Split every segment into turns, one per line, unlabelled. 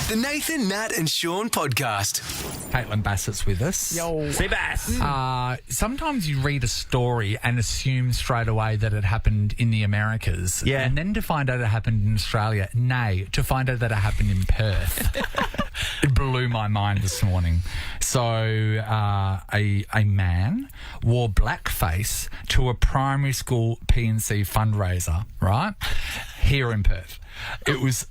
The Nathan, Nat and Shaun podcast.
Caitlin Bassett's with us.
Yo.
Seabass. Sometimes you read a story and assume straight away that it happened in the Americas.
Yeah.
And then to find out it happened in Australia. Nay, to find out that it happened in Perth. It blew my mind this morning. So a man wore blackface to a primary school P&C fundraiser, right? Here in Perth. It was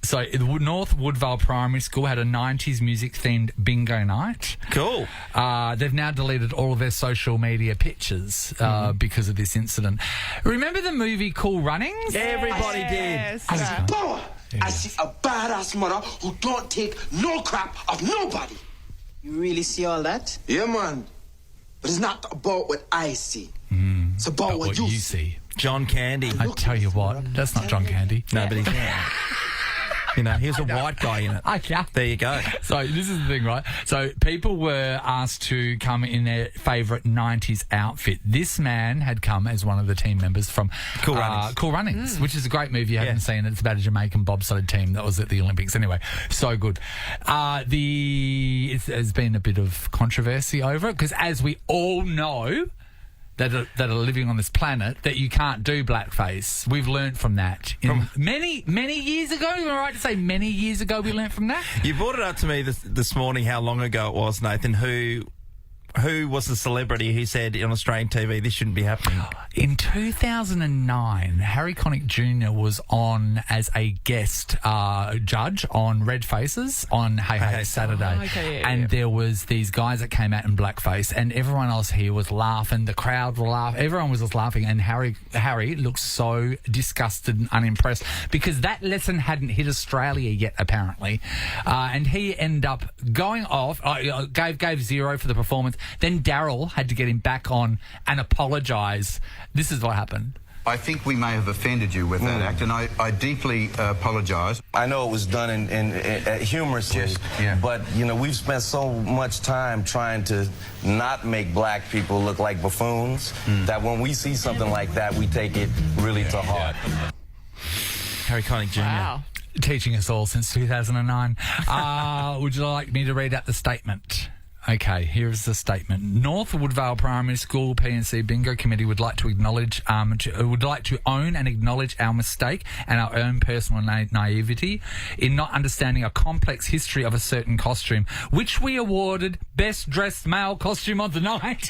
North Woodvale Primary School had a 90s music themed bingo night.
Cool.
They've now deleted all of their social media pictures because of this incident. Remember the movie Cool Runnings?
Everybody did.
Power! I see a badass mother who don't take no crap of nobody.
You really see all that?
Yeah, man. But it's not about what I see. It's about what you see.
John Candy.
I tell you what, that's not John Candy.
No, but he's he was a white guy in it. There you go.
So this is the thing, right? So people were asked to come in their favourite 90s outfit. This man had come as one of the team members from
Cool Runnings.
Which is a great movie. You haven't seen it. It's about a Jamaican bobsled team that was at the Olympics. Anyway, so good. There's been a bit of controversy over it because, as we all know, that are living on this planet, that you can't do blackface. We've learnt from that. Many years ago, am I right to say many years ago we learnt from that?
You brought it up to me this morning how long ago it was, Nathan. Who was the celebrity who said on Australian TV this shouldn't be happening?
In 2009, Harry Connick Jr. was on as a guest judge on Red Faces on Hey Hey Saturday. And there was these guys that came out in blackface and everyone else here was laughing. The crowd were laughing. Everyone was just laughing. And Harry looked so disgusted and unimpressed because that lesson hadn't hit Australia yet, apparently. And he ended up going off, gave 0 for the performance. Then Daryl had to get him back on and apologise. This is what happened.
I think we may have offended you with that act, and I deeply apologise.
I know it was done in humorously, but, you know, we've spent so much time trying to not make black people look like buffoons that when we see something like that, we take it really to heart.
Harry Connick Jr.
Wow. Teaching us all since 2009. Would you like me to read out the statement? Okay, here is the statement. North Woodvale Primary School P&C Bingo Committee would like to acknowledge, own and acknowledge our mistake and our own personal naivety in not understanding a complex history of a certain costume, which we awarded Best Dressed Male Costume of the Night.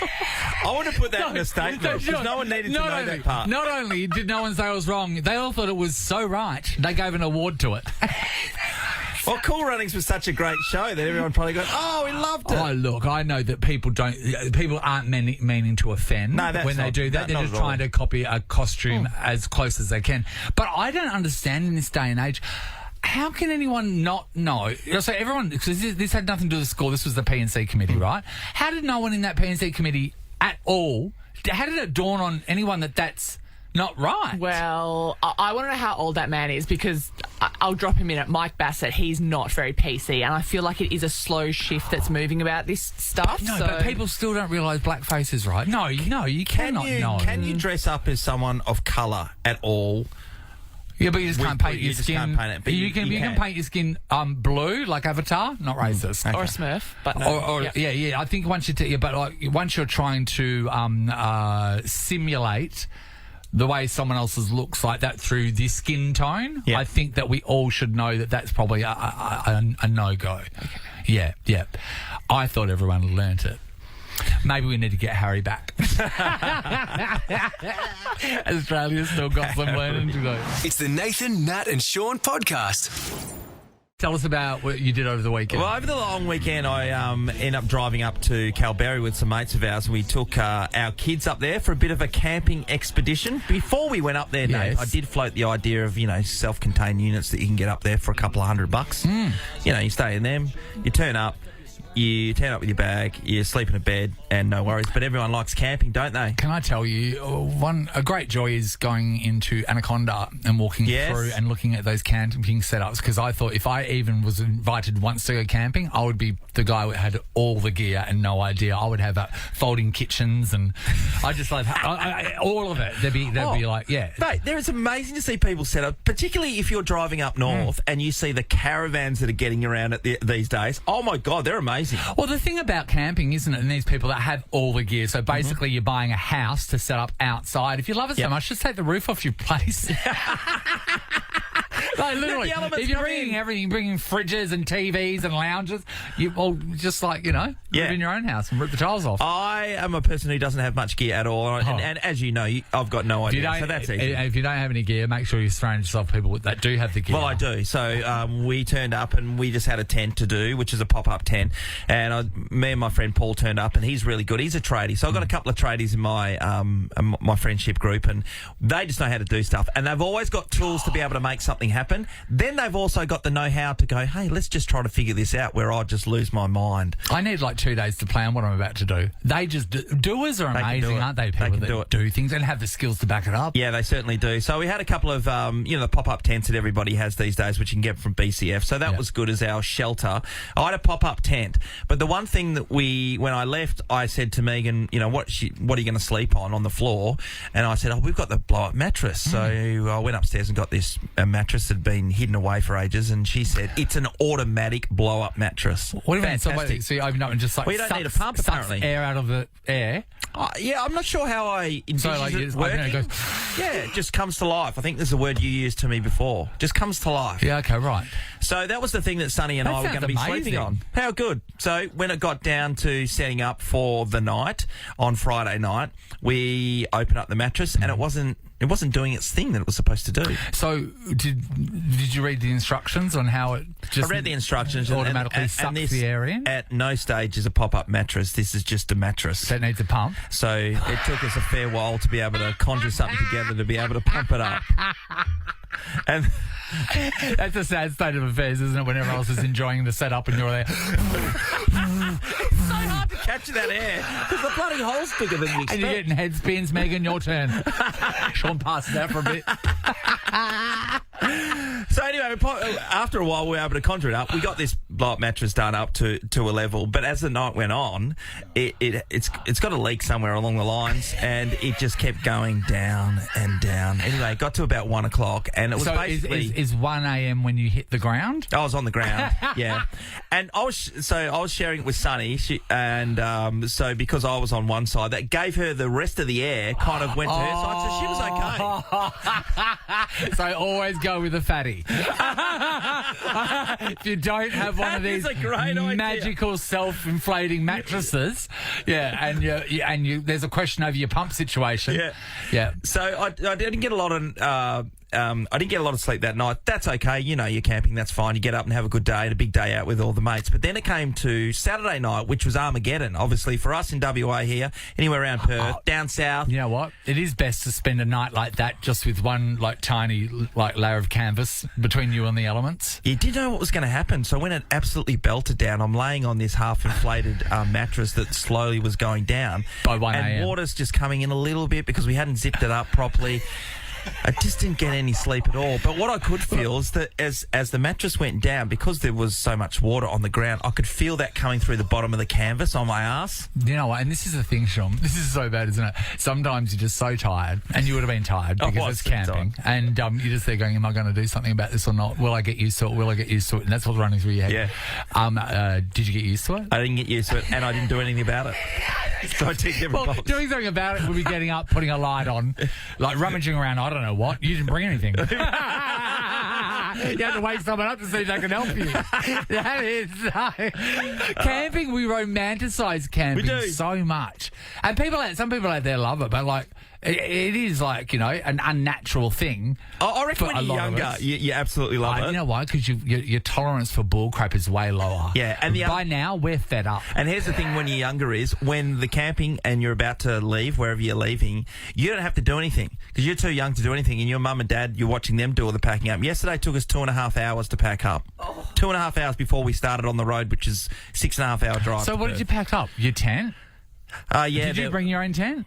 I want to put that in a statement because no one needed to know that part.
Not only did no one say I was wrong, they all thought it was so right, they gave an award to it.
Well, Cool Runnings was such a great show that everyone probably goes, oh, we loved it.
Oh, look, I know that people aren't meaning to offend when they do that. They're just trying to copy a costume as close as they can. But I don't understand in this day and age, how can anyone not know? So everyone, because this had nothing to do with the school, this was the P&C committee, right? How did no one in that P&C committee at all, how did it dawn on anyone that that's not right?
Well, I want to know how old that man is because I'll drop him in at Mike Bassett. He's not very PC, and I feel like it is a slow shift that's moving about this stuff.
But people still don't realise blackface is right. No, you cannot know.
Can you dress up as someone of colour at all?
Yeah, but you just can't paint your skin.
Can't paint it, but
you can paint your skin blue like Avatar, not racist,
or a Smurf. But no.
Yeah. I think once once you're trying to simulate the way someone else's looks like that through the skin tone, I think that we all should know that that's probably a no-go. Okay. Yeah. I thought everyone learnt it. Maybe we need to get Harry back. Australia's still got some learning to go.
It's the Nathan, Nat and Shaun podcast.
Tell us about what you did over the weekend.
Well, over the long weekend, I ended up driving up to Kalbarri with some mates of ours, and we took our kids up there for a bit of a camping expedition. Before we went up there, Nate, I did float the idea of, self-contained units that you can get up there for a couple of $100. You stay in them, you turn up, you turn up with your bag, you sleep in a bed, and no worries. But everyone likes camping, don't they?
Can I tell you, a great joy is going into Anaconda and walking through and looking at those camping setups, because I thought if I even was invited once to go camping, I would be the guy who had all the gear and no idea. I would have folding kitchens, and I just like all of it. They'd be like, yeah.
Mate, it's amazing to see people set up, particularly if you're driving up north and you see the caravans that are getting around these days. Oh, my God, they're amazing.
Well, the thing about camping, isn't it, and these people that have all the gear, so basically you're buying a house to set up outside. If you love it so much, just take the roof off your place. Like, literally, if you're bringing everything, bringing fridges and TVs and lounges, live in your own house and rip the tiles off.
I am a person who doesn't have much gear at all, and as you know, I've got no idea, so that's easy.
If you don't have any gear, make sure you surround yourself with people that do have the gear.
Well, I do. So we turned up and we just had a tent to do, which is a pop-up tent, and me and my friend Paul turned up, and he's really good. He's a tradie, so I've got a couple of tradies in my friendship group, and they just know how to do stuff, and they've always got tools to be able to make something happen. Then they've also got the know-how to go, hey, let's just try to figure this out, where I just lose my mind.
I need like 2 days to plan what I'm about to do. They just doers are amazing, aren't they? People that do things and have the skills to back it up.
Yeah, they certainly do. So we had a couple of the pop-up tents that everybody has these days, which you can get from BCF. So that was good as our shelter. I had a pop-up tent, but the one thing that when I left, I said to Megan, what are you going to sleep on the floor? And I said, we've got the blow-up mattress. So I went upstairs and got this mattress that had been hidden away for ages, and she said it's an automatic blow-up mattress.
What do you mean? So you open up and just like
you don't need a pump, apparently.
Air out of the air.
Yeah, I'm not sure how I envision it working. It just comes to life. I think there's a word you used to me before. Just comes to life.
Yeah, okay, right.
So that was the thing that Sonny and I were going to be sleeping on. How good. So when it got down to setting up for the night, on Friday night, we opened up the mattress and it wasn't doing its thing that it was supposed to do.
So did you read the instructions on how it just...
I read the instructions.
Automatically sucks the air in?
At no stage is a pop-up mattress. This is just a mattress.
That needs a pump?
So it took us a fair while to be able to conjure something together to be able to pump it up. And
that's a sad state of affairs, isn't it, when everyone else is enjoying the setup and you're there.
It's so hard to capture that air because the bloody hole's bigger than you expect.
And you're getting head spins. Megan, your turn. Sean passes out for a bit.
So anyway, after a while, we were able to conjure it up. We got this blow-up mattress done up to a level, but as the night went on, it's got a leak somewhere along the lines, and it just kept going down and down. Anyway, it got to about 1 o'clock, and it was basically...
Is 1 a.m. when you hit the ground?
I was on the ground, yeah. And I was sharing it with Sunny, and so because I was on one side, that gave her the rest of the air, kind of went to her side, so she was okay.
So always go with the fatty. If you don't have one of these magical self-inflating mattresses, and there's a question over your pump situation. Yeah.
So I didn't get a lot of. I didn't get a lot of sleep that night. That's okay. You're camping. That's fine. You get up and have a good day, a big day out with all the mates. But then it came to Saturday night, which was Armageddon, obviously, for us in WA here, anywhere around Perth, down south.
You know what? It is best to spend a night like that just with one tiny layer of canvas between you and the elements.
You didn't know what was going to happen. So when it absolutely belted down, I'm laying on this half-inflated mattress that slowly was going down.
By 1 a.m.
And water's just coming in a little bit because we hadn't zipped it up properly. I just didn't get any sleep at all. But what I could feel is that as the mattress went down, because there was so much water on the ground, I could feel that coming through the bottom of the canvas on my ass.
You know what? And this is the thing, Sean. This is so bad, isn't it? Sometimes you're just so tired, and you would have been tired because it's camping. And you're just there going, am I going to do something about this or not? Will I get used to it? Will I get used to it? And that's what's running through your head.
Yeah.
Did you get used to it?
I didn't get used to it, and I didn't do anything about it. So I ticked every box.
Doing something about it would be getting up, putting a light on, like rummaging around, I don't know what. You didn't bring anything. You have to wake someone up to see if they can help you. That is camping. We romanticize camping so much, and some people out there love it, but it is like, you know, an unnatural thing.
I reckon
for
when
a
you're
lot of
younger,
us.
you absolutely love it.
You know why? Because your tolerance for bull crap is way lower.
Yeah, and
by now we're fed up.
And here's the thing: when you're younger, is when the camping and you're about to leave wherever you're leaving, you don't have to do anything because you're too young to do anything. And your mum and dad, you're watching them do all the packing up. Yesterday took us 2.5 hours to pack up. 2.5 hours before we started on the road, which is 6.5 hour drive.
So what did you pack up? Your tent?
Yeah.
Did you bring your own tent?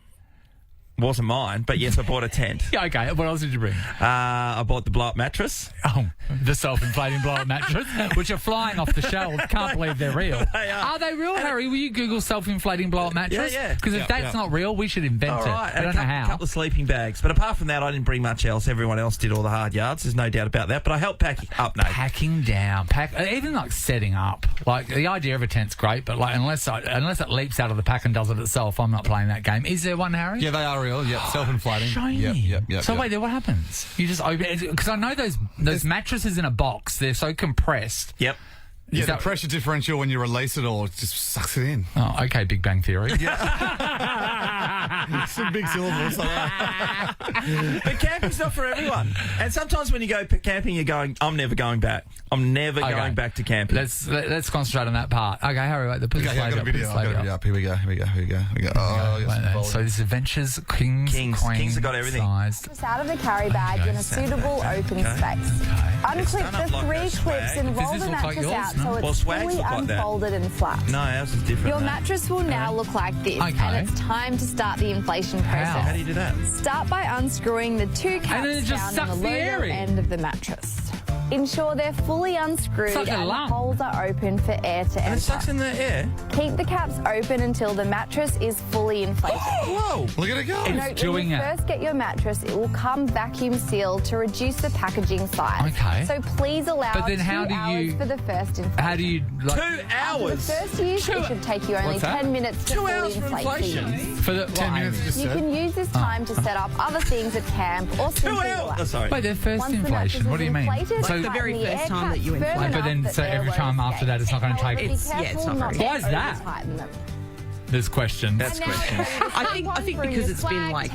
Wasn't mine, but yes, I bought a tent.
Yeah, okay. What else did you bring?
I bought the blow-up mattress.
Oh, the self-inflating blow-up mattress, which are flying off the shelves. Can't believe they're real.
They are.
They real, Harry? Will you Google self-inflating blow-up mattress?
Yeah.
Because if that's not real, we should invent
All right,
it. I don't know how.
A couple of sleeping bags. But apart from that, I didn't bring much else. Everyone else did all the hard yards. There's no doubt about that. But I helped packing up, Nate.
Packing down, even like setting up. Like the idea of a tent's great, but like unless it leaps out of the pack and does it itself, I'm not playing that game. Is there one, Harry?
Yeah, they are real. Yep, self-inflating.
Shiny.
Yep.
So wait, then what happens? You just open it because I know those mattresses in a box. They're so compressed.
Yep.
Yeah, the pressure differential when you release it all just sucks it in.
Oh, okay, Big Bang Theory.
Some big syllables.
But camping's not for everyone. And sometimes when you go camping, you're going, I'm never going back. I'm never going back to camping.
Let's concentrate on that part. Okay, Harry, wait. Put the slide
I've got a video up. Here we go. Oh,
so this Adventures Kings
have got everything.
Just out of the carry bag in a suitable open space. Unclip the 3 clips and roll the mattress out so it's fully unfolded and flat.
No, ours is different.
Your mattress will now look like this, and it's time to start the inflation process.
How do you do that?
Start by unscrewing the 2 caps down on the lower end of the mattress. Ensure they're fully unscrewed and the holes are open for air to enter.
And it sucks in the air?
Keep the caps open until the mattress is fully inflated.
Whoa!
Look at it go.
Note, when you first get your mattress, it will come vacuum sealed to reduce the packaging size.
Okay.
So please allow 2 hours for the first inflation.
How do you...
2 hours?
After the first use, it should take you only 10 minutes to fully inflate these.
For the
10 minutes just
You can use this time to set up other things at camp or simply relax.
Wait, the first inflation. What do you mean?
So
the very first time that you inflate.
But then, so every time after that, it's not going to take...
It's not very...
Why is that? There's questions.
That's questions.
I think because it's been like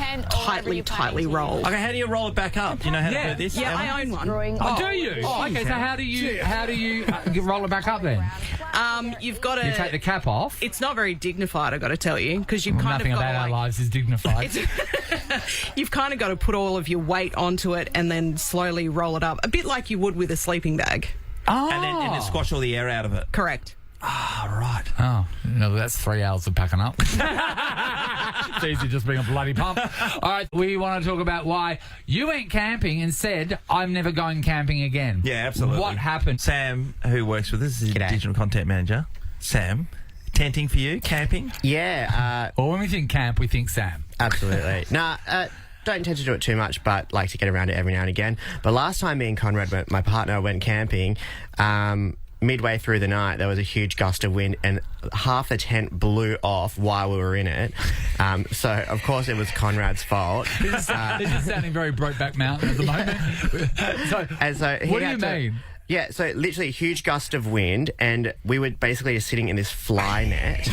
tightly rolled.
Okay, how do you roll it back up? Do you know how to do this?
Yeah, I own one.
Oh, do you? Oh, okay, so how do you roll it back up then?
You've got to...
You take the cap off?
It's not very dignified, I've got to tell you, because you've kind of got
nothing about our lives is dignified.
You've kind of got to put all of your weight onto it and then slowly roll it up, a bit like you would with a sleeping bag.
Oh.
And then squash all the air out of it.
Correct.
Ah, right.
Oh, no, that's 3 hours of packing up. It's easy just being a bloody pump. All right, we want to talk about why you went camping and said, I'm never going camping again.
Yeah, absolutely.
What happened?
Sam, who works with us, is digital content manager. Sam, tenting for you, camping?
Yeah.
Well, when we think camp, we think Sam.
Absolutely. Don't tend to do it too much, but like to get around it every now and again. But last time me and Conrad, my partner, went camping, midway through the night, there was a huge gust of wind and half the tent blew off while we were in it. So, of course, it was Conrad's fault.
This is sounding very Brokeback Mountain at the moment. What do you mean?
Yeah, so literally a huge gust of wind, and we were basically just sitting in this fly net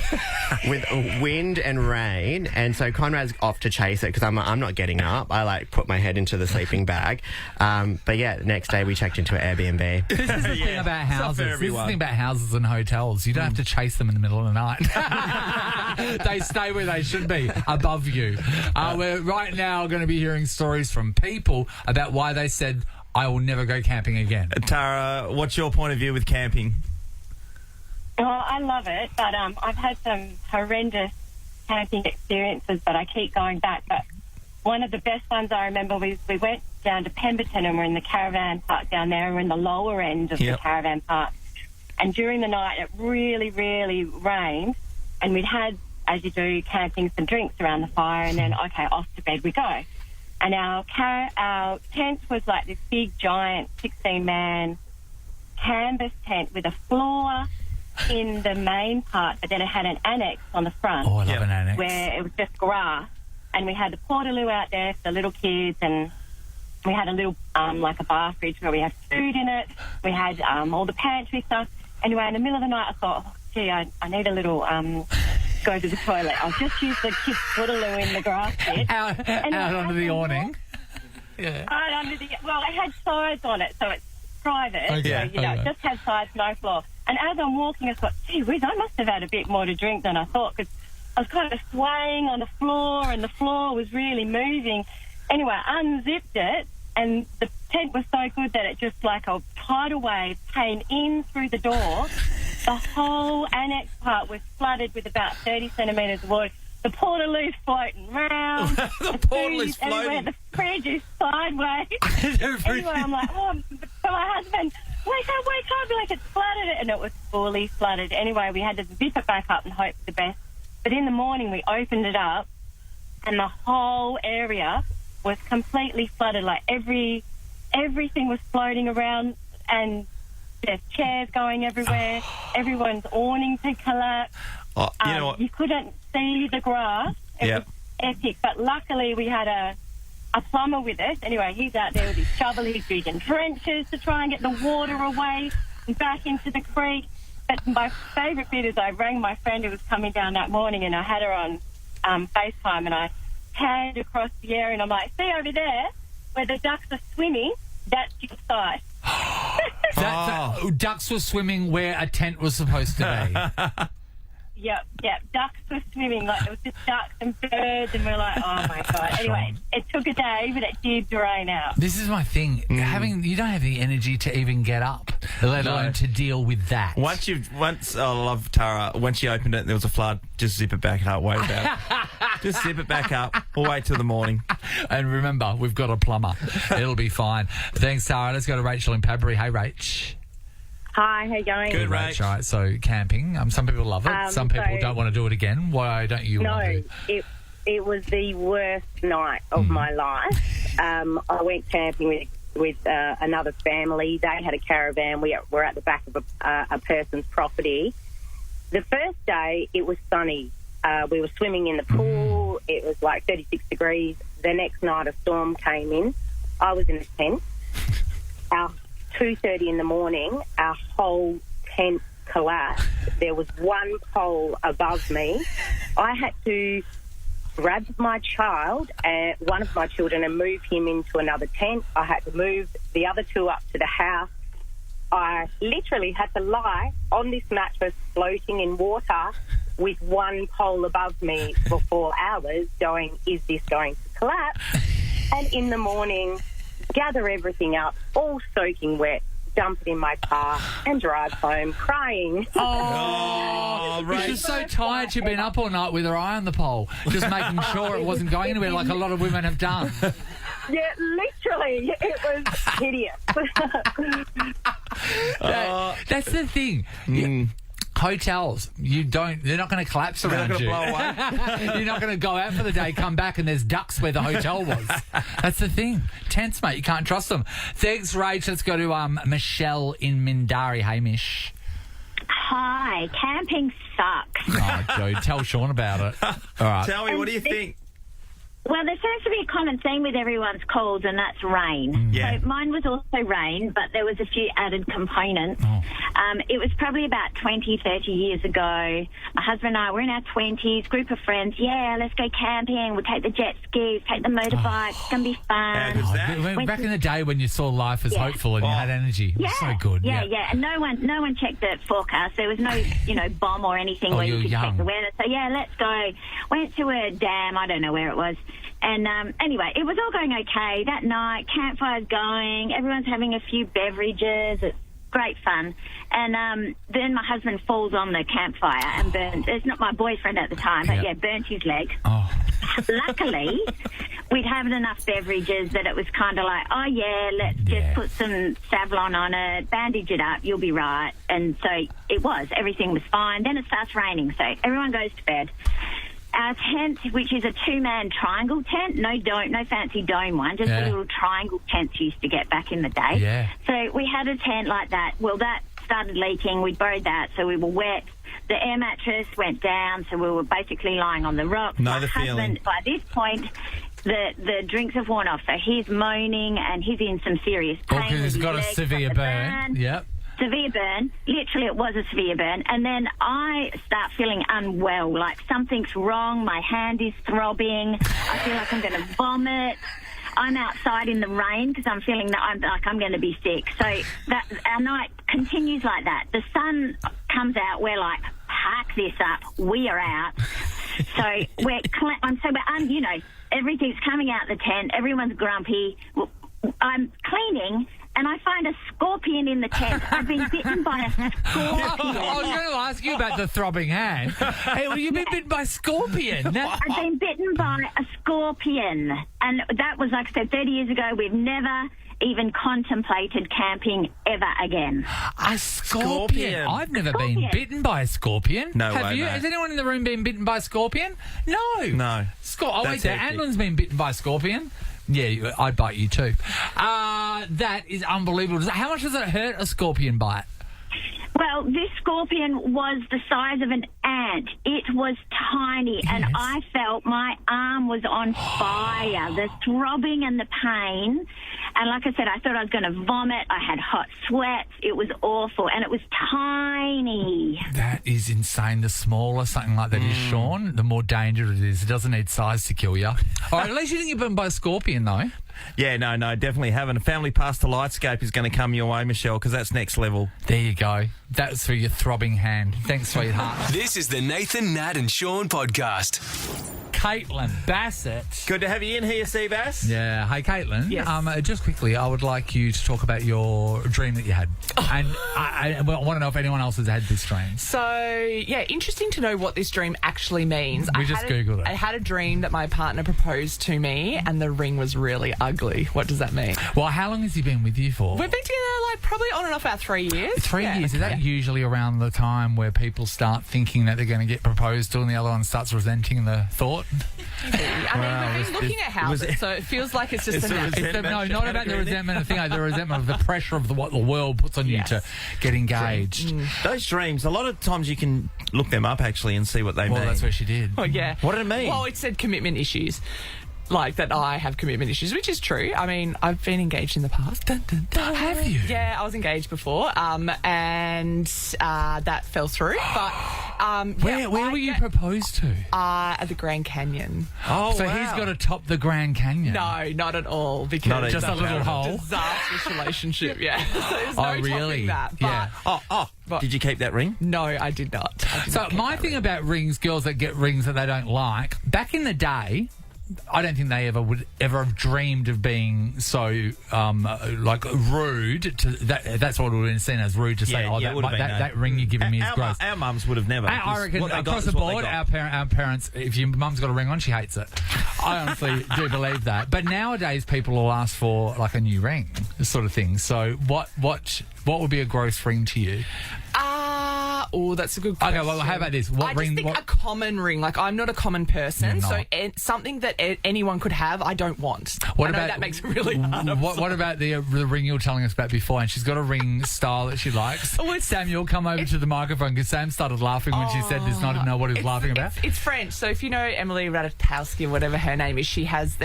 with wind and rain, and so Conrad's off to chase it because I'm not getting up. I put my head into the sleeping bag. But yeah, the next day we checked into an Airbnb.
This is the thing about houses. This is the thing about houses and hotels. You don't have to chase them in the middle of the night. They stay where they should be, above you. We're right now going to be hearing stories from people about why they said, I will never go camping again.
Tara, what's your point of view with camping?
Well, I love it, but I've had some horrendous camping experiences, but I keep going back. But one of the best ones I remember was we went down to Pemberton and we're in the caravan park down there. We're in the lower end of the caravan park. And during the night, it really, really rained. And we'd had, as you do, camping, some drinks around the fire. And then, okay, off to bed we go. And our tent was like this big, giant 16-man canvas tent with a floor in the main part, but then it had an annex on the front.
Oh, I love an annex.
Where it was just grass. And we had the portaloo out there for the little kids, and we had a little, like a bar fridge where we had food in it. We had all the pantry stuff. Anyway, in the middle of the night, I thought, oh, gee, I need a little go to the toilet. I'll just use the kids' footaloo in the grass bit.
Out under the awning.
Yeah. Well, it had sides on it, so it's private.
Okay.
So, it just had sides, no floor. And as I'm walking, I thought, gee whiz, I must have had a bit more to drink than I thought, because I was kind of swaying on the floor, and the floor was really moving. Anyway, I unzipped it, and the tent was so good that it just like a tidal wave came in through the door. The whole annex part was flooded with about 30 centimetres of water. The portaloo's floating round.
The portaloo's floating.
The fridge is sideways. Anyway, I'm like, so my husband, wake up, like it's flooded. And it was fully flooded. Anyway, we had to zip it back up and hope for the best. But in the morning, we opened it up, and the whole area was completely flooded. Like everything was floating around, and there's chairs going everywhere. Everyone's awnings had collapsed.
Oh, you know what?
You couldn't see the grass. It was epic. But luckily, we had a plumber with us. Anyway, he's out there with his shovel. He's digging trenches to try and get the water away and back into the creek. But my favourite bit is I rang my friend who was coming down that morning, and I had her on FaceTime, and I panned across the area, and I'm like, see over there where the ducks are swimming, that's your site.
Ducks were swimming where a tent was supposed to be.
Yep. Ducks were swimming. Like, it was just ducks and birds, and we're like, oh, my God. Anyway, it took a day, but it did drain out.
This is my thing. You don't have the energy to even get up, let alone to deal with that.
I love Tara. When she opened it and there was a flood, just zip it back up. Wait about it. Just zip it back up. We'll wait till the morning.
And remember, we've got a plumber. It'll be fine. Thanks, Tara. Let's go to Rachel in Padbury. Hey, Rach.
Hi, how you going?
Good, Rach. All right, so camping. Some people love it. Some people don't want to do it again. Why don't you want to?
It was the worst night of my life. I went camping with another family. They had a caravan. We were at the back of a person's property. The first day, it was sunny. We were swimming in the pool. It was like 36 degrees. The next night, a storm came in. I was in a tent. 2:30 in the morning, our whole tent collapsed. There was one pole above me. I had to grab my child, one of my children, and move him into another tent. I had to move the other two up to the house. I literally had to lie on this mattress floating in water with one pole above me for 4 hours going, is this going to collapse? And in the morning, gather everything up, all soaking wet, dump it in my car and drive home crying.
Right. She's so tired she'd been up all night with her eye on the pole, just making sure it wasn't going anywhere like a lot of women have done.
Yeah, literally. It was hideous.
That's the thing. Hotels, they're not going to collapse around you.
Blow away.
You're not going to go out for the day, come back, and there's ducks where the hotel was. That's the thing. Tents, mate, you can't trust them. Thanks, Rach. Let's go to Michelle in Mindarie. Hey, Mish.
Hi, camping sucks.
Oh, Joe, tell Sean about it. All right.
Tell me, what do you think?
Well, there seems to be a common theme with everyone's calls, and that's rain.
Yeah.
So mine was also rain, but there was a few added components. It was probably about 20, 30 years ago. My husband and I were in our 20s, group of friends. Yeah, let's go camping. We'll take the jet skis, take the motorbike. It's going to be fun.
Back in the day when you saw life as hopeful and you had energy. It was so good.
Yeah. And no one checked the forecast. There was no, bomb or anything where you could check the weather. So, yeah, let's go. Went to a dam. I don't know where it was. And anyway, it was all going okay. That night, campfire's going. Everyone's having a few beverages. It's great fun. And then my husband falls on the campfire and burns. It's not my boyfriend at the time, but burnt his leg. Luckily, we'd had enough beverages that it was kind of like, let's just put some Savlon on it, bandage it up, you'll be right. And so it was. Everything was fine. Then it starts raining, so everyone goes to bed. Our tent, which is a two-man triangle tent, no fancy dome one, just the little triangle tents used to get back in the day.
Yeah.
So we had a tent like that. Well, that started leaking. We borrowed that, so we were wet. The air mattress went down, so we were basically lying on the rocks.
Know the feeling.
By this point, the drinks have worn off, so he's moaning and he's in some serious pain.
Because he's got a severe burn. Yep.
severe burn. Literally, it was a severe burn. And then I start feeling unwell, like something's wrong. My hand is throbbing. I feel like I'm going to vomit. I'm outside in the rain because I'm feeling that I'm going to be sick. So that our night continues like that. The sun comes out. We're like, pack this up. We are out. So everything's coming out the tent. Everyone's grumpy. I'm cleaning, and I find a scorpion in the tent. I've been bitten by a scorpion.
I was going to ask you about the throbbing hand. Hey, well, you've been bitten by a scorpion.
I've been bitten by a scorpion. And that was, like I said, 30 years ago. We've never even contemplated camping ever again.
A scorpion? I've never been bitten by a scorpion.
No
Have
way,
you?
mate.
Has anyone in the room been bitten by a scorpion? No.
No.
Wait there. Anlin's been bitten by a scorpion. Yeah, I'd bite you too. That is unbelievable. How much does it hurt, a scorpion bite?
Well, this scorpion was the size of an ant. It was tiny, and I felt my arm was on fire. The throbbing and the pain. And like I said, I thought I was going to vomit. I had hot sweats. It was awful, and it was tiny.
That is insane. The smaller something like that is, Sean, the more dangerous it is. It doesn't need size to kill you. All right, at least you didn't get bitten by a scorpion, though.
Yeah, no, definitely haven't. A family pass to Lightscape is going to come your way, Michelle, because that's next level.
There you go. That's for your throbbing hand. Thanks, sweetheart.
This is the Nathan, Nat and Shaun podcast.
Caitlin Bassett.
Good to have you in here, Seabass.
Yeah. Hey, Caitlin.
Yes.
Just quickly, I would like you to talk about your dream that you had. And I want to know if anyone else has had this dream.
So, yeah, interesting to know what this dream actually means.
We just Googled it.
I had a dream that my partner proposed to me and the ring was really ugly. What does that mean?
Well, how long has he been with you for?
We've been together, like, probably on and off about 3 years.
3 years. Is that usually around the time where people start thinking that they're going to get proposed to and the other one starts resenting the thought?
I mean, we've been looking at houses, so it feels like it's just
no, not about the resentment thing, the resentment of the pressure of what the world puts on you to get engaged.
Those dreams, a lot of times you can look them up, actually, and see what they mean.
Well, that's what she did.
Oh, yeah.
What did it mean?
Well, it said commitment issues. Like that I have commitment issues, which is true. I mean, I've been engaged in the past. Dun, dun, dun.
Have you?
Yeah, I was engaged before, and that fell through. But
where were you proposed to?
At the Grand Canyon.
Oh, so he's got to top the Grand Canyon.
No, not at all. Because
just a little hole.
Disastrous relationship. Yeah. So there's no
really?
topping that. But,
yeah. Did you keep that ring?
No, I did not.
So my thing about rings, girls that get rings that they don't like, back in the day, I don't think they would ever have dreamed of being so rude to that. That's what it would have been seen as rude to say. That ring you're giving me is gross.
Our mums would have never.
I reckon across the board, our parents, if your mum's got a ring on, she hates it. I honestly do believe that. But nowadays, people will ask for like a new ring, this sort of thing. So what would be a gross ring to you?
Oh, that's a good question.
Okay, well, how about this? What
I
ring?
just think a common ring. Like, I'm not a common person, so something that anyone could have, I don't want. I know that makes it really hard.
What about the ring you were telling us about before? And she's got a ring style that she likes. Samuel, come over to the microphone because Sam started laughing when she said this. And I didn't know what he was laughing about.
It's French. So if you know Emily Ratajkowski or whatever her name is, she has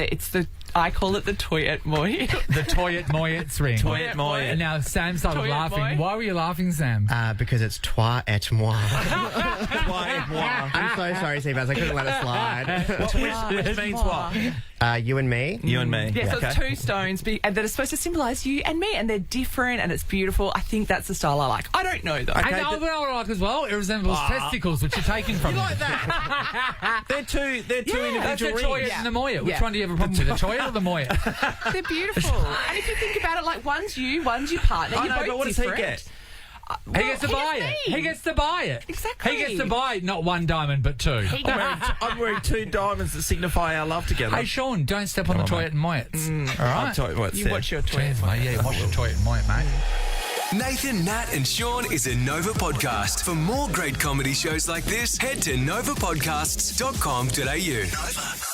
I call it the Toyette Moy.
The Toyette Moyette's ring.
Toyette Moy.
Now, Sam started
Toyette
laughing.
Moy.
Why were you laughing, Sam?
Because it's toi et moi.
Toi et moi.
I'm so sorry, Seabass. I couldn't let it slide.
Which means what?
You and me.
You and me.
Yeah, so it's two stones that are supposed to symbolise you and me, and they're different, and it's beautiful. I think that's the style I like. I don't know, though.
Okay, I know what I like as well. It resembles testicles, which you're taking from
you. Like that? They're two individual
that's the
rings.
Toyette and the Moyette. Which one do you have a problem with, the Toyette or the Moyette?
They're beautiful. And if you think about it, like, one's you, one's your partner.
I know, but what does he get?
He gets to buy it. He gets to buy it.
Exactly.
He gets to buy not one diamond, but two.
I'm wearing two diamonds that signify our love together.
Hey, Sean, don't step on the Toyette and Moyettes. All right?
You watch your Toyette,
mate. Yeah, watch your Toyette and Moyette, mate.
Nathan, Nat and Shaun is a Nova podcast. For more great comedy shows like this, head to novapodcasts.com.au. Nova.